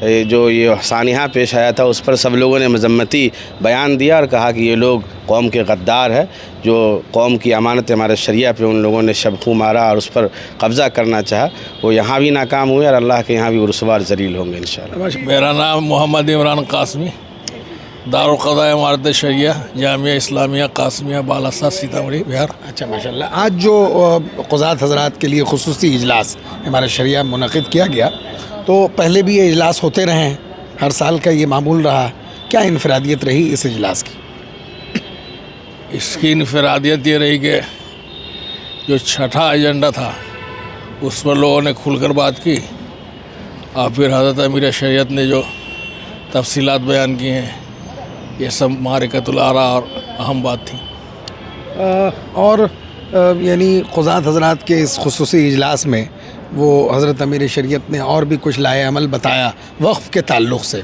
جو یہ سانحہ پیش آیا تھا اس پر سب لوگوں نے مذمتی بیان دیا اور کہا کہ یہ لوگ قوم کے غدار ہے، جو قوم کی امانت ہمارے شریعہ پہ ان لوگوں نے شبخو مارا اور اس پر قبضہ کرنا چاہا، وہ یہاں بھی ناکام ہوئے اور اللہ کے یہاں بھی رسوا اور ذلیل ہوں گے انشاءاللہ۔ میرا نام محمد عمران قاسمی، دارالقضاء امارت شریعہ، جامعہ اسلامیہ قاسمیہ بالاسر، سیتامڑھی، بہار۔ اچھا ماشاءاللہ، آج جو قضات حضرات کے لیے خصوصی اجلاس ہمارے شریعہ میں منعقد کیا گیا، تو پہلے بھی یہ اجلاس ہوتے رہے ہیں، ہر سال کا یہ معمول رہا، کیا انفرادیت رہی اس اجلاس کی؟ اس کی انفرادیت یہ رہی کہ جو چھٹا ایجنڈا تھا اس پر لوگوں نے کھل کر بات کی، اور پھر حضرت امیر شریعت نے جو تفصیلات بیان کی ہیں، یہ سب معرکۃ الآراء اور اہم بات تھی۔ اور یعنی قضات حضرات کے اس خصوصی اجلاس میں وہ حضرت امیر شریعت نے اور بھی کچھ لائے عمل بتایا وقف کے تعلق سے،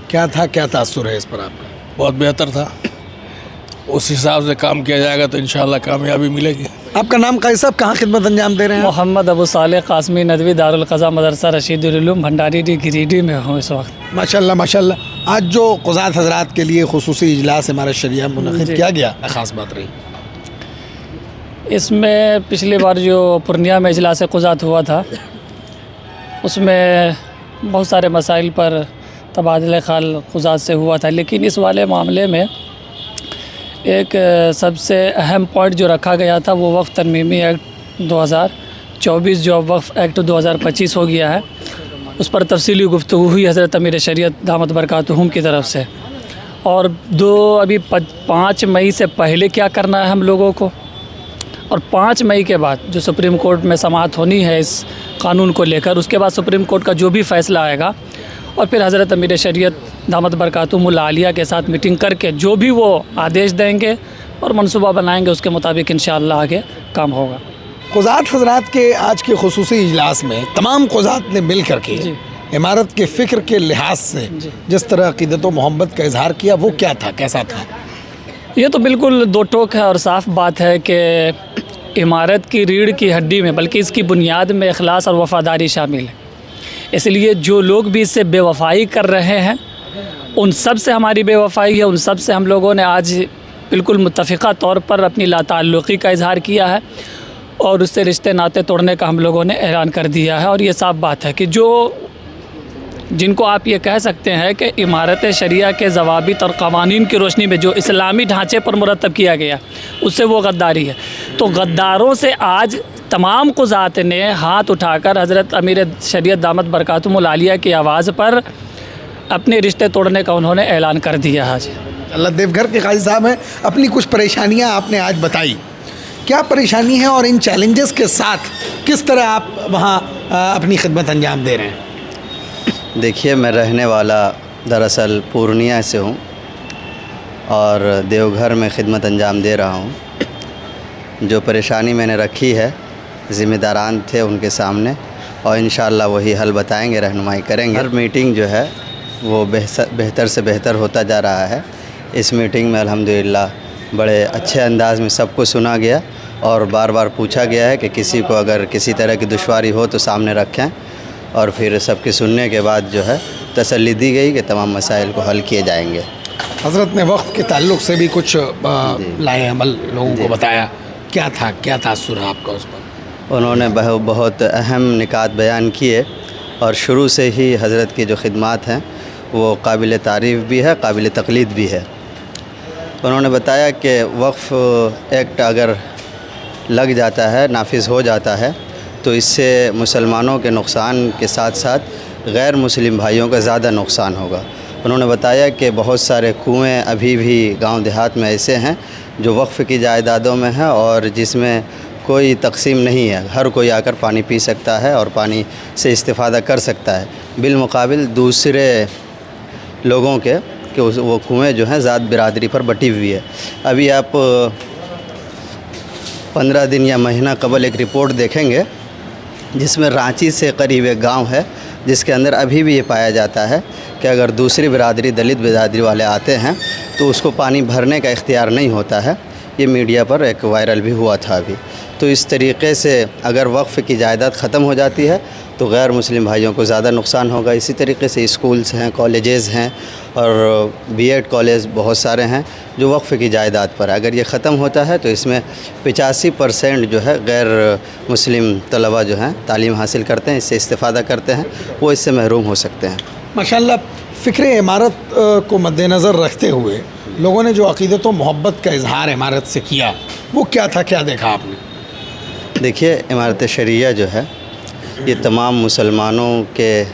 کیا تھا، کیا تاثر ہے اس پر آپ کا؟ بہت بہتر تھا، اس حساب سے کام کیا جائے گا تو انشاءاللہ کامیابی ملے گی۔ آپ کا نام قیص صاحب، کہاں خدمت انجام دے رہے ہیں؟ محمد ابو صالح قاسمی ندوی، دارالقضاء مدرسہ رشید العلوم، بھنڈاری ڈی، گریڈی میں ہوں اس وقت۔ ماشاءاللہ ماشاءاللہ، آج جو قضات حضرات کے لیے خصوصی اجلاس ہمارے شریعہ میں منعقد کیا گیا، خاص بات رہی اس میں پچھلی بار جو پورنیہ میں اجلاس قضات ہوا تھا اس میں بہت سارے مسائل پر تبادلہ خیال قضات سے ہوا تھا، لیکن اس والے معاملے میں ایک سب سے اہم پوائنٹ جو رکھا گیا تھا وہ وقف ترمیمی ایکٹ 2024 جو وقف ایکٹ 2025 ہو گیا ہے، اس پر تفصیلی گفتگو ہوئی حضرت امیر شریعت دامت برکاتہم کی طرف سے، اور ابھی 5 مئی سے پہلے کیا کرنا ہے ہم لوگوں کو، اور 5 مئی کے بعد جو سپریم کورٹ میں سماعت ہونی ہے اس قانون کو لے کر، اس کے بعد سپریم کورٹ کا جو بھی فیصلہ آئے گا، اور پھر حضرت امیر شریعت دامت برکاتہم العالیہ کے ساتھ میٹنگ کر کے جو بھی وہ آدیش دیں گے اور منصوبہ بنائیں گے اس کے مطابق انشاءاللہ آگے کام ہوگا۔ قضات حضرات کے آج کے خصوصی اجلاس میں تمام قضات نے مل کر کے عمارت کے فکر کے لحاظ سے جس طرح عقیدت و محبت کا اظہار کیا، وہ کیا تھا، کیسا تھا؟ یہ تو بالکل دو ٹوک ہے اور صاف بات ہے کہ عمارت کی ریڑھ کی ہڈی میں بلکہ اس کی بنیاد میں اخلاص اور وفاداری شامل ہے، اس لیے جو لوگ بھی اس سے بے وفائی کر رہے ہیں ان سب سے ہماری بے وفائی ہے، ان سب سے ہم لوگوں نے آج بالکل متفقہ طور پر اپنی لا تعلقی کا اظہار کیا ہے اور اس سے رشتے ناطے توڑنے کا ہم لوگوں نے اعلان کر دیا ہے، اور یہ صاف بات ہے کہ جن کو آپ یہ کہہ سکتے ہیں کہ عمارت شریعہ کے ضوابط اور قوانین کی روشنی میں جو اسلامی ڈھانچے پر مرتب کیا گیا اس سے وہ غداری ہے، تو غداروں سے آج تمام قضات نے ہاتھ اٹھا کر حضرت امیر شریعت دامت برکاتہم العالیہ کی آواز پر اپنے رشتے توڑنے کا انہوں نے اعلان کر دیا ہے۔ اللہ دیو گھر کے قاضی صاحب ہیں، اپنی کچھ پریشانیاں آپ نے آج بتائی، کیا پریشانی ہے اور ان چیلنجز کے ساتھ کس طرح آپ وہاں اپنی خدمت انجام دے رہے ہیں؟ دیکھیے، میں رہنے والا دراصل پورنیہ سے ہوں اور دیو گھر میں خدمت انجام دے رہا ہوں۔ جو پریشانی میں نے رکھی ہے ذمہ داران تھے ان کے سامنے، اور انشاءاللہ وہی حل بتائیں گے، رہنمائی کریں گے۔ ہر میٹنگ جو ہے وہ بہتر سے بہتر ہوتا جا رہا ہے۔ اس میٹنگ میں الحمدللہ بڑے اچھے انداز میں سب کو سنا گیا اور بار بار پوچھا گیا ہے کہ کسی کو اگر کسی طرح کی دشواری ہو تو سامنے رکھیں، اور پھر سب کے سننے کے بعد جو ہے تسلی دی گئی کہ تمام مسائل کو حل کیے جائیں گے۔ حضرت نے وقف کے تعلق سے بھی کچھ لائے عمل لوگوں کو بتایا، کیا تھا، کیا تاثر ہے آپ کا اس پر؟ انہوں نے بہت اہم نکات بیان کیے، اور شروع سے ہی حضرت کی جو خدمات ہیں وہ قابل تعریف بھی ہے، قابل تقلید بھی ہے۔ انہوں نے بتایا کہ وقف ایکٹ اگر لگ جاتا ہے، نافذ ہو جاتا ہے، تو اس سے مسلمانوں کے نقصان کے ساتھ ساتھ غیر مسلم بھائیوں کا زیادہ نقصان ہوگا۔ انہوں نے بتایا کہ بہت سارے کنویں ابھی بھی گاؤں دیہات میں ایسے ہیں جو وقف کی جائیدادوں میں ہیں اور جس میں کوئی تقسیم نہیں ہے، ہر کوئی آ کر پانی پی سکتا ہے اور پانی سے استفادہ کر سکتا ہے، بالمقابل دوسرے لوگوں کے کہ وہ کنویں جو ہیں ذات برادری پر بٹی ہوئی ہے۔ ابھی آپ 15 دن یا مہینہ قبل ایک رپورٹ دیکھیں گے جس میں رانچی سے قریب ایک گاؤں ہے جس کے اندر ابھی بھی یہ پایا جاتا ہے کہ اگر دوسری برادری، دلت برادری والے آتے ہیں تو اس کو پانی بھرنے کا اختیار نہیں ہوتا ہے۔ یہ میڈیا پر ایک وائرل بھی ہوا تھا ابھی۔ تو اس طریقے سے اگر وقف کی جائیداد ختم ہو جاتی ہے تو غیر مسلم بھائیوں کو زیادہ نقصان ہوگا. اسی طریقے سے اسکولز ہیں, کالجز ہیں اور بی ایڈ کالج بہت سارے ہیں جو وقف کی جائیداد پر ہے. اگر یہ ختم ہوتا ہے تو اس میں 85% جو ہے غیر مسلم طلبہ جو ہیں تعلیم حاصل کرتے ہیں, اس سے استفادہ کرتے ہیں, وہ اس سے محروم ہو سکتے ہیں. ماشاءاللہ فکر عمارت کو مد نظر رکھتے ہوئے لوگوں نے جو عقیدت و محبت کا اظہار عمارت سے کیا وہ کیا تھا, کیا دیکھا آپ نے؟ دیکھیے, عمارت شریعہ جو ہے یہ تمام مسلمانوں کے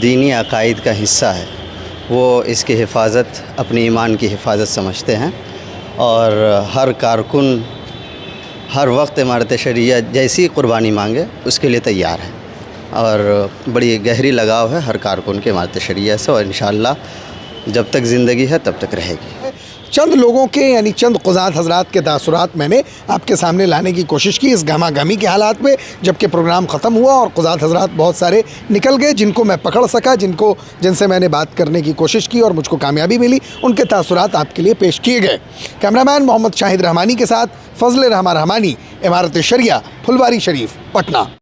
دینی عقائد کا حصہ ہے. وہ اس کی حفاظت اپنی ایمان کی حفاظت سمجھتے ہیں اور ہر کارکن ہر وقت عمارت شریعہ جیسی قربانی مانگے اس کے لیے تیار ہے اور بڑی گہری لگاؤ ہے ہر کارکن کے عمارت شریعہ سے, اور انشاءاللہ جب تک زندگی ہے تب تک رہے گی. چند لوگوں کے یعنی چند قضات حضرات کے تاثرات میں نے آپ کے سامنے لانے کی کوشش کی اس گہما گہمی کے حالات میں, جبکہ پروگرام ختم ہوا اور قضات حضرات بہت سارے نکل گئے جن کو میں پکڑ سکا, جن سے میں نے بات کرنے کی کوشش کی اور مجھ کو کامیابی ملی, ان کے تاثرات آپ کے لیے پیش کیے گئے. کیمرامین محمد شاہد رحمانی کے ساتھ فضل رحمانی, عمارت شریعہ, پھلواری شریف, پٹنہ.